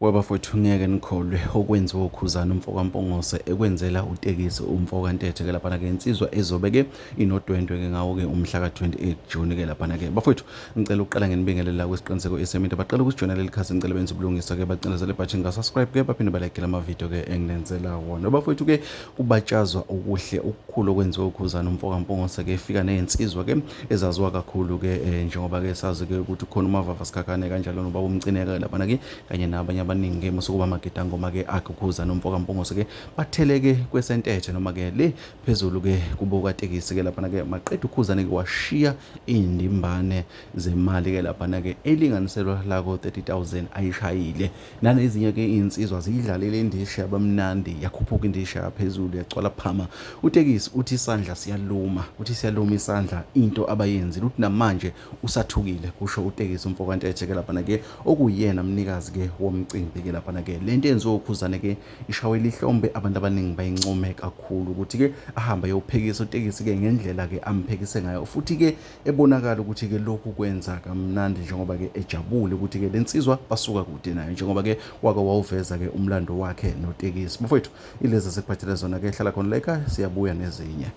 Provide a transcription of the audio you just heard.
Wabafowethu ngeke nikholwe okwenziwa uKhuzani uMfokampongose ekwenzela utekisi uMfokantete-ke laphana-ke insizwa ezobe-ke inodwendwe-ke ngawo-ke umhla ka-28 June-ke laphana-ke. Bafowethu ngicela ukuqala nginibingelela kwesiqiniseko eseminte baqala ukusijoyina leli khasi ngicela benze ubulungisa-ke bacinezele ibhathini nga-subscribe-ke baphinde balekele amavidiyo-ke enginenzela wona. Bafowethu-ke kubatshazwa okuhle okukhulu okwenziwa uKhuzani uMfokampongose-ke efika ney'nsizwa-ke ezaziwa kakhulu-ke njengoba-ke sazi-ke ukuthi kukhona uMavava Sikhakhane kanjalo nobaba uMcineka laphana-ke kanye nabanye abaningi musukuba amagidangoma-ke akhe uKhuzani uMfokampongose-ke batheleke kwesentethe noma-ke le phezulu-ke kubo katekisi-ke laphana-ke maqeda uKhuzani-ke washiya iy'ndimbane zemali-ke laphana-ke elinganiselwa la ko-30,000 ayishayile. Nanezinye-ke iy'nsizwa ziyidlalile indisha yabamnandi yakhuphuka indisha yaphezulu yagcwala phama. Utekisi uthi isandla siyaluma, uthi siyaluma isandla into abayenzile uthi namanje usathukile kusho utekisi uMfokantete-ke laphana-ke okuyena mnikazi-ke womcimbi-ke laphana-ke. Le nto yenziwa uKhuzani-ke ishawela ihlombe abantu abaningi bayincome kakhulu ukuthi-ke ahambe ayophekisa utekisi-ke ngendlela-ke amphekise ngayo futhi-ke ebonakala ukuthi-ke lokhu kwenza kamnandi njengoba-ke ejabule ukuthi-ke le nsizwa basuka kude nayo njengoba-ke wake wawuveza-ke umlando wakhe notekisi. Bafowethu ilezi esikuphathele zona-ke hlala khona la ekhaya siyabuya nezinye.